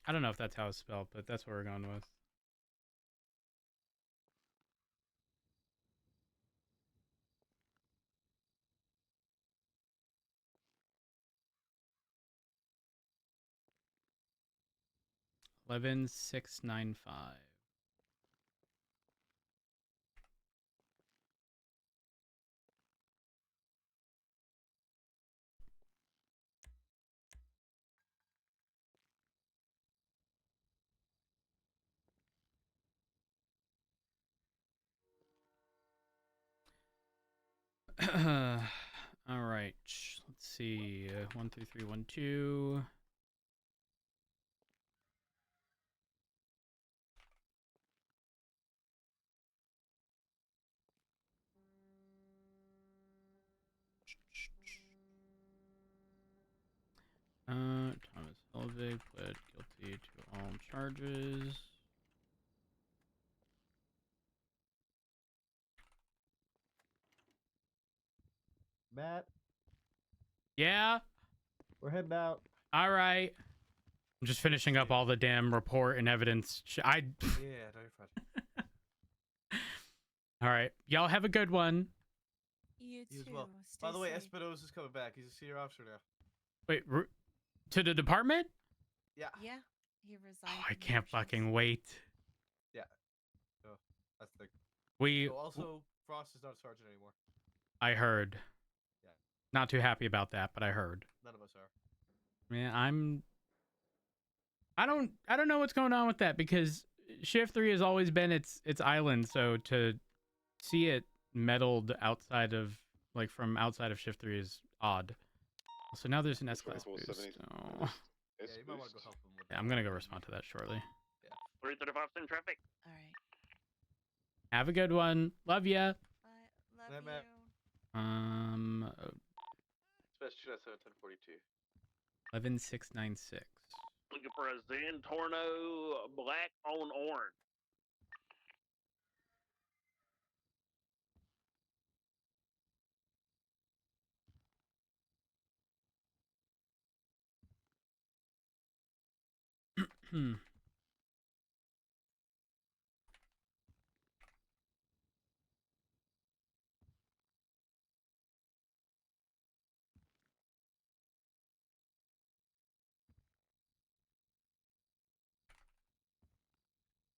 Speaker 1: I don't know if that's how it's spelled, but that's what we're going with. $11,695. All right. Let's see. 13312. Thomas Helvig pled guilty to all charges.
Speaker 5: Matt,
Speaker 1: Yeah.
Speaker 5: we're heading out.
Speaker 1: All right. I'm just finishing up all the damn report and evidence.
Speaker 5: Yeah, no, you're fine.
Speaker 1: All right. Y'all have a good one.
Speaker 6: You
Speaker 5: You
Speaker 6: too.
Speaker 5: as well.
Speaker 6: Stay
Speaker 5: By the way,
Speaker 6: safe.
Speaker 5: Espinosa's coming back. He's a senior officer now.
Speaker 1: Wait, to the department?
Speaker 5: Yeah.
Speaker 6: Yeah, he resigned.
Speaker 1: Oh, I
Speaker 6: from
Speaker 1: can't
Speaker 6: leadership.
Speaker 1: fucking wait.
Speaker 5: Yeah. So that's the thing.
Speaker 1: We.
Speaker 5: So also, Frost is not a sergeant anymore.
Speaker 1: I heard.
Speaker 5: Yeah.
Speaker 1: Not too happy about that, but I heard.
Speaker 5: None of us are.
Speaker 1: Man, I don't know what's going on with that because Shift 3 has always been its island, so to see it meddled outside of from outside of Shift 3 is odd. So now there's an S-Class boost. Oh.
Speaker 5: Yeah, you might want to go help him with
Speaker 1: Yeah, I'm gonna go respond to that shortly.
Speaker 5: Yeah.
Speaker 3: 335 in traffic.
Speaker 6: All right.
Speaker 1: Have a good one. Love ya.
Speaker 6: Love
Speaker 5: Night,
Speaker 6: you.
Speaker 5: Matt.
Speaker 3: Special 1042.
Speaker 1: 11696.
Speaker 3: Looking for a Zen Torno black on orange.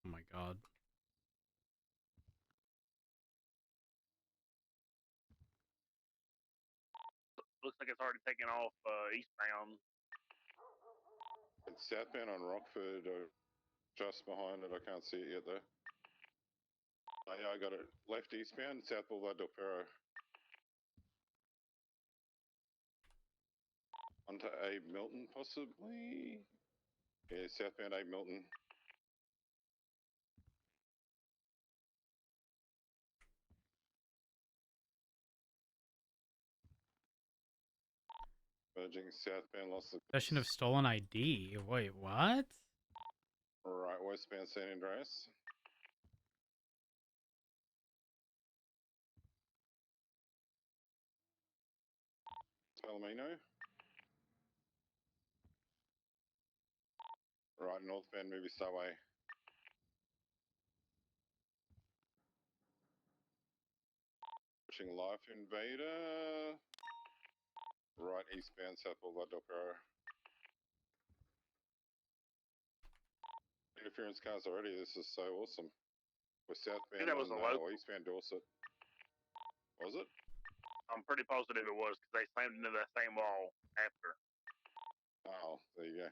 Speaker 1: Oh my god.
Speaker 3: Looks like it's already taken off eastbound.
Speaker 8: It's southbound on Rockford, just behind it. I can't see it yet though. Oh, yeah, I got it. Left eastbound, South Boulevard Del Perro. Onto Abe Milton, possibly? Yeah, southbound Abe Milton. Merging southbound Los
Speaker 1: Possession of stolen ID. Wait, what?
Speaker 8: Right, westbound San Andreas. Palomino. Right, northbound Movie Starway. Pushing Life Invader. Right, eastbound South Boulevard Del Perro. Interference cars already, this is so awesome. We're southbound
Speaker 3: that was
Speaker 8: on
Speaker 3: a local.
Speaker 8: eastbound Dorset. Was it?
Speaker 3: I'm pretty positive it was because they slammed into that same wall after.
Speaker 8: Oh, there you go.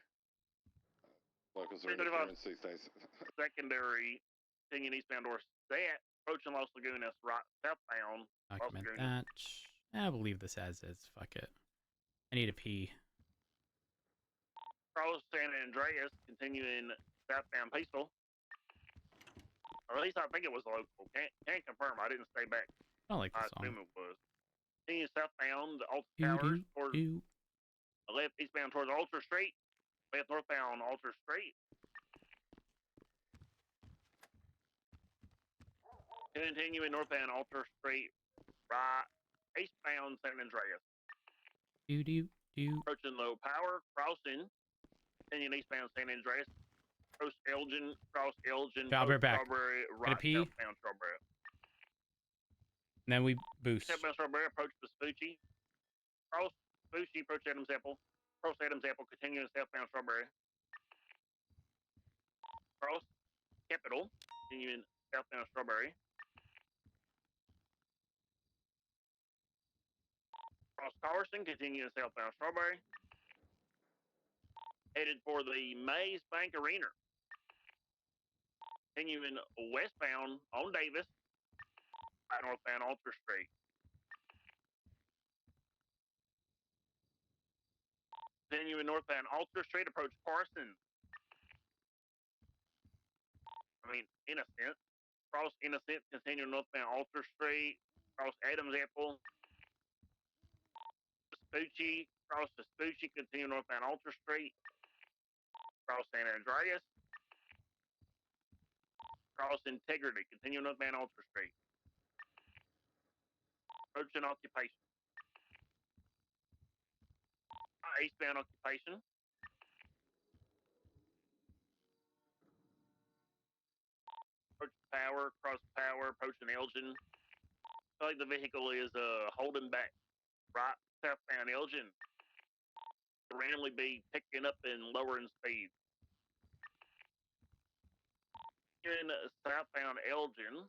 Speaker 8: Locals are
Speaker 3: 335.
Speaker 8: interference these days.
Speaker 3: Secondary, continuing eastbound Dorset, approaching Los Lagunas, right southbound.
Speaker 1: Document that. I will leave this as is. Fuck it. I need a pee.
Speaker 3: Cross San Andreas, continuing southbound Peaceful. Or at least I think it was local. Can't confirm. I didn't stay back.
Speaker 1: I don't like
Speaker 3: I
Speaker 1: this song.
Speaker 3: assume it was. Continuing southbound Alta Towers towards left eastbound towards Alta Street. Left northbound Alta Street. Continuing northbound Alta Street. Right eastbound San Andreas. Approaching low power crossing. Continuing eastbound San Andreas. Cross Elgin.
Speaker 1: I'll be back.
Speaker 3: Strawberry.
Speaker 1: Gonna
Speaker 3: Right
Speaker 1: pee.
Speaker 3: southbound Strawberry.
Speaker 1: And then we boost.
Speaker 3: Southbound Strawberry. Approach Vespucci. Cross Vespucci. Approach Adams Apple. Cross Adams Apple. Continuing southbound Strawberry. Cross Capitol. Continuing southbound Strawberry. Cross Carson. Continuing southbound Strawberry. Headed for the Maze Bank Arena. Continuing westbound on Davis. Northbound Alta Street. Continuing northbound Alter Street, approach Parsons. Innocent. Cross Innocent, continue northbound Alter Street. Cross Adams Apple. Vespucci, cross Vespucci, continue northbound Alter Street. Cross San Andreas. Cross Integrity, continue northbound Alter Street. Approaching Occupation. Eastbound Occupation. Approach Power, cross Power, approaching Elgin. I feel like the vehicle is holding back right southbound Elgin. Randomly be picking up and lowering speed. In southbound Elgin,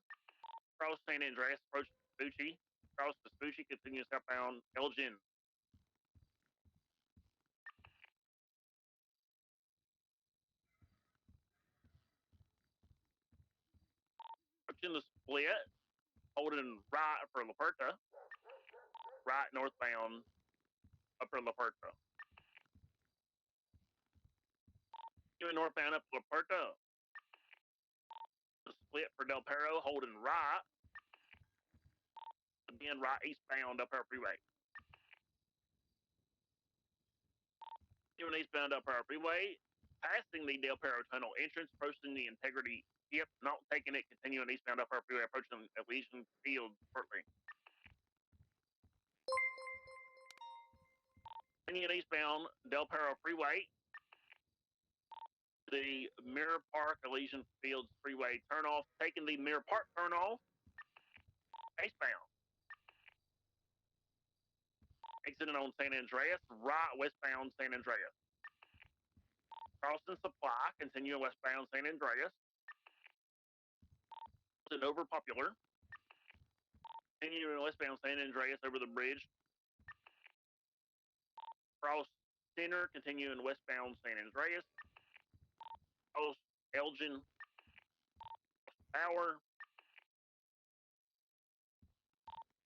Speaker 3: cross San Andreas, approach Vespucci. Cross Vespucci, continue southbound Elgin. Approaching the split, holding right for Laperta. Right northbound upper Laperta. Continuing northbound up Laperta. The split for Del Perro, holding right. Again, right eastbound up our freeway. Continuing eastbound up our freeway, passing the Del Perro Tunnel entrance, approaching the Integrity. Yep, not taking it, continuing eastbound up our freeway, approaching Elysian Field shortly. Continuing eastbound Del Perro Freeway, the Mirror Park Elysian Fields Freeway turnoff, taking the Mirror Park turnoff, eastbound. Exiting on San Andreas, right westbound San Andreas. Crossing Supply, continuing westbound San Andreas. And over Popular. Continuing westbound San Andreas over the bridge. Cross Center, continuing westbound San Andreas. Cross Elgin. Power.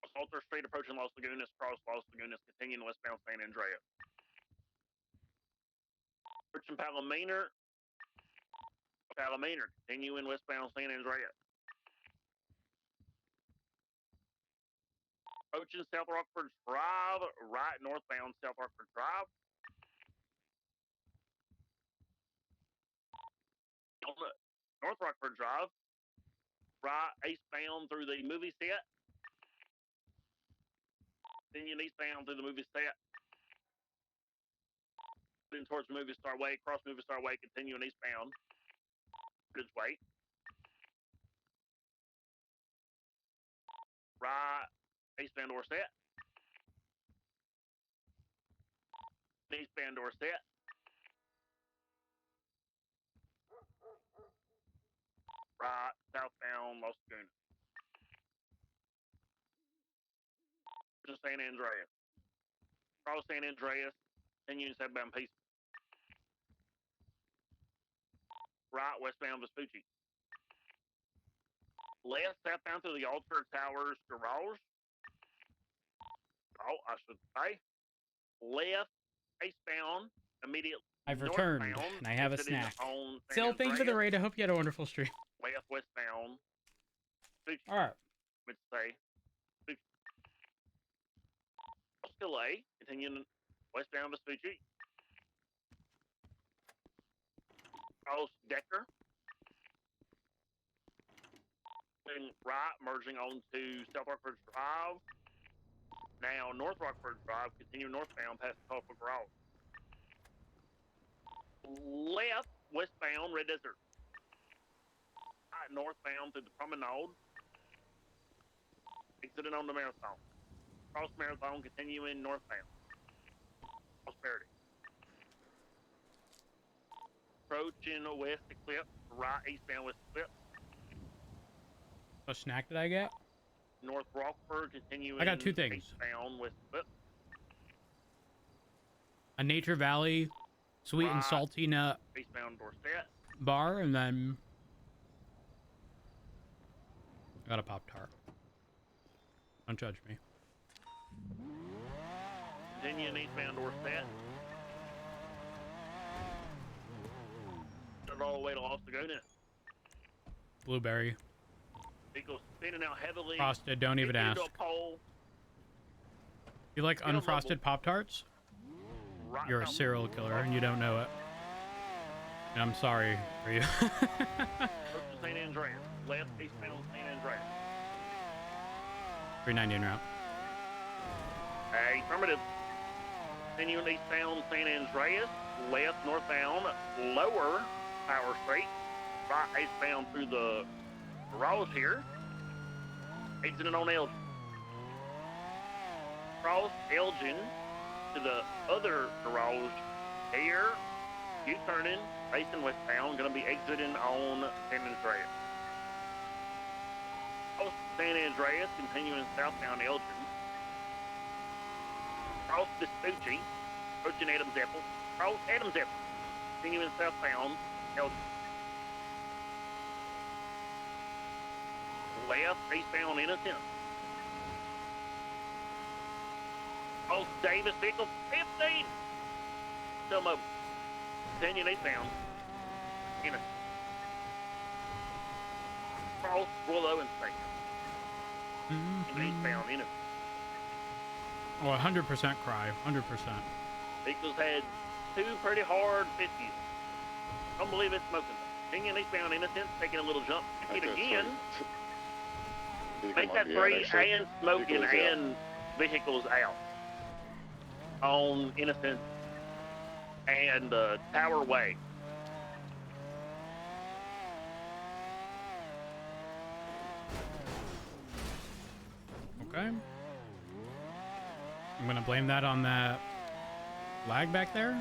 Speaker 3: Cross Alter Street, approaching Los Lagunas. Cross Los Lagunas, continuing westbound San Andreas. Approaching Palomino. Palomino, continuing westbound San Andreas. Approaching South Rockford Drive, right northbound South Rockford Drive. On the North Rockford Drive, right eastbound through the movie set. Continuing eastbound through the movie set. Heading towards Movie Star Way, cross Movie Star Way, continuing eastbound. Bridge Way. Right eastbound Dorset. Eastbound Dorset. Right southbound Los Lagunas. To San Andreas. Cross San Andreas, continuing southbound Peace. Right westbound Vespucci. Left southbound through the Alter Towers Garage. Oh, I should say. Left eastbound, immediately.
Speaker 1: I've returned, and I have a snack. Still, thank you for the raid. I hope you had a wonderful stream.
Speaker 3: Left westbound.
Speaker 1: All right.
Speaker 3: Let's say. Delay, continuing westbound Vespucci. Cross Decker. Then right, merging onto South Rockford Drive. Now North Rockford Drive, continue northbound past Tulsa Garage. Left, westbound Red Desert. Right, northbound through the Promenade. Exiting on the Marathon. Cross Marathon, continuing northbound. Prosperity. Approaching West Eclipse, right eastbound West Eclipse.
Speaker 1: What snack did I get?
Speaker 3: North Rockford, continuing.
Speaker 1: I got two things.
Speaker 3: Eastbound West Eclipse.
Speaker 1: A Nature Valley sweet and salty nut
Speaker 3: eastbound Dorset.
Speaker 1: Bar, and then I got a Pop-Tart. Don't judge me.
Speaker 3: Continuing eastbound Dorset. Traveled all the way to Los Laguna.
Speaker 1: Blueberry.
Speaker 3: Vehicle spinning out heavily.
Speaker 1: Frosted, don't even
Speaker 3: hit
Speaker 1: ask.
Speaker 3: into a pole,
Speaker 1: You like
Speaker 3: on
Speaker 1: unfrosted Pop-Tarts?
Speaker 3: right
Speaker 1: You're a
Speaker 3: out-
Speaker 1: serial killer and you don't know it. And I'm sorry for you.
Speaker 3: Approach to San Andreas. Left eastbound San Andreas.
Speaker 1: 390 en route.
Speaker 3: Affirmative. Continuing eastbound San Andreas. Left northbound Lower Power Street. Right eastbound through the garage here. Exiting on Elgin. Cross Elgin to the other garage here. U-turning, facing westbound, going to be exiting on San Andreas. Cross San Andreas, continuing southbound Elgin. Cross Vespucci, approaching Adams Apple. Cross Adams Apple, continuing southbound Elgin. Left eastbound Innocent. Cross Davis vehicle 15. Still mobile. Continuing eastbound Innocent. Cross Willow and State. Eastbound Innocent.
Speaker 1: Oh, 100% cry. 100%.
Speaker 3: Vehicles had two pretty hard 50s. Don't believe it's smoking. Continuing eastbound Innocent, taking a little jump. Hit
Speaker 8: Okay,
Speaker 3: again.
Speaker 8: Vehicle
Speaker 3: Make
Speaker 8: might
Speaker 3: that
Speaker 8: be out,
Speaker 3: three
Speaker 8: actually.
Speaker 3: and smoking
Speaker 8: Vehicle is out.
Speaker 3: and vehicles out on Innocent and Tower Way.
Speaker 1: Okay. I'm gonna blame that on that lag back there.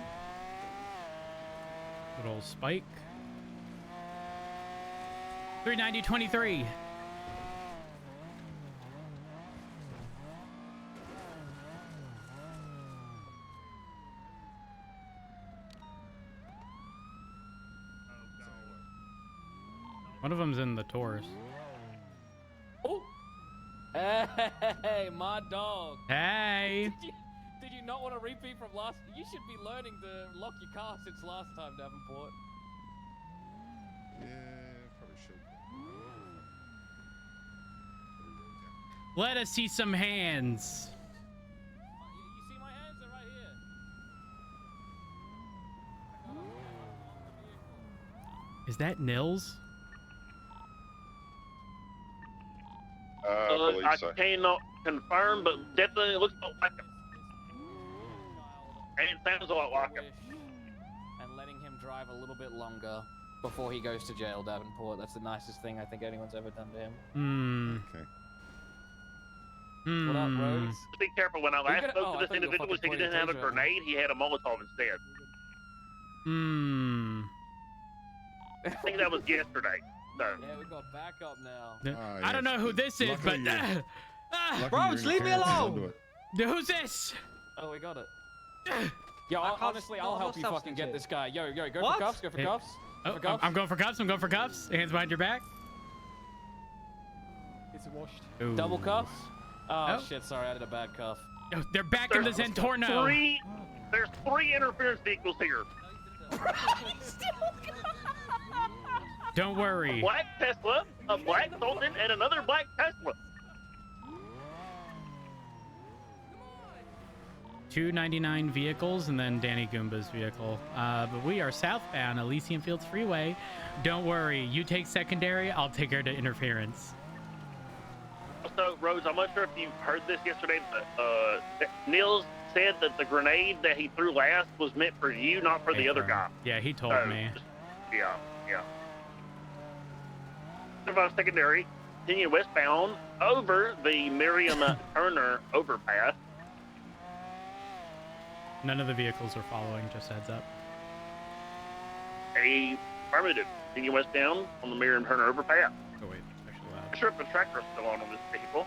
Speaker 1: Little spike. 390.23. One of them's in the Taurus.
Speaker 9: Oh! Hey, my dog.
Speaker 1: Hey!
Speaker 9: Did you not want to repeat from last? You should be learning to lock your car since last time, Davenport.
Speaker 2: Yeah, probably should.
Speaker 1: Let us see some hands.
Speaker 9: You see my hands? They're right here. I got 'em on the vehicle.
Speaker 1: Is that Nils?
Speaker 8: I believe
Speaker 3: I
Speaker 8: so.
Speaker 3: cannot confirm, but definitely looks like him. And it sounds a lot like him.
Speaker 9: And letting him drive a little bit longer before he goes to jail, Davenport. That's the nicest thing I think anyone's ever done to him.
Speaker 2: Okay.
Speaker 9: What up, Rose?
Speaker 3: Just be careful. When I
Speaker 9: you
Speaker 3: last
Speaker 9: gonna-
Speaker 3: spoke
Speaker 9: oh, I
Speaker 3: to this
Speaker 9: thought you were
Speaker 3: individual,
Speaker 9: fucking
Speaker 3: he didn't have a
Speaker 9: putting a taser on him.
Speaker 3: grenade. He had a Molotov instead. I think that was yesterday. So.
Speaker 9: Yeah, we got backup now.
Speaker 1: I don't know who this is, but...
Speaker 2: Luckily
Speaker 1: Rose,
Speaker 2: you're in
Speaker 1: leave me
Speaker 2: Kansas, I'll
Speaker 1: alone!
Speaker 2: do it.
Speaker 1: Who's this?
Speaker 9: Oh, we got it. Yo,
Speaker 10: I can't
Speaker 9: honestly, I'll
Speaker 10: smell
Speaker 9: help you fucking
Speaker 10: substance
Speaker 9: get
Speaker 10: here.
Speaker 9: this guy. Yo, go
Speaker 10: What?
Speaker 9: for cuffs, go for
Speaker 1: Hey.
Speaker 9: cuffs.
Speaker 1: Oh,
Speaker 9: For cuffs.
Speaker 1: I'm going for cuffs. I'm going for cuffs. Hands behind your back.
Speaker 10: It's washed.
Speaker 1: Ooh.
Speaker 9: Double cuffs? Oh,
Speaker 1: Oh.
Speaker 9: shit, sorry, I did a bad cuff.
Speaker 1: Oh, they're back in the Zentorno.
Speaker 3: There's three interference vehicles here.
Speaker 1: Don't
Speaker 3: A
Speaker 1: worry.
Speaker 3: black Tesla, a black Sultan, and another black Tesla.
Speaker 1: 299 vehicles and then Danny Goomba's vehicle. But we are southbound Elysian Fields Freeway. Don't worry. You take secondary. I'll take her to interference.
Speaker 3: So, Rose, I'm not sure if you heard this yesterday, but Nils said that the grenade that he threw last was meant for you, not for the other guy.
Speaker 1: Yeah, he told
Speaker 3: So,
Speaker 1: me.
Speaker 3: Yeah. Survive secondary, continue westbound over the Miriam Turner overpass.
Speaker 1: None of the vehicles are following, just heads up.
Speaker 3: Affirmative. Continue westbound on the Miriam Turner overpass.
Speaker 1: Oh, wait. Actually,
Speaker 3: Not sure if the tractor's still on this vehicle.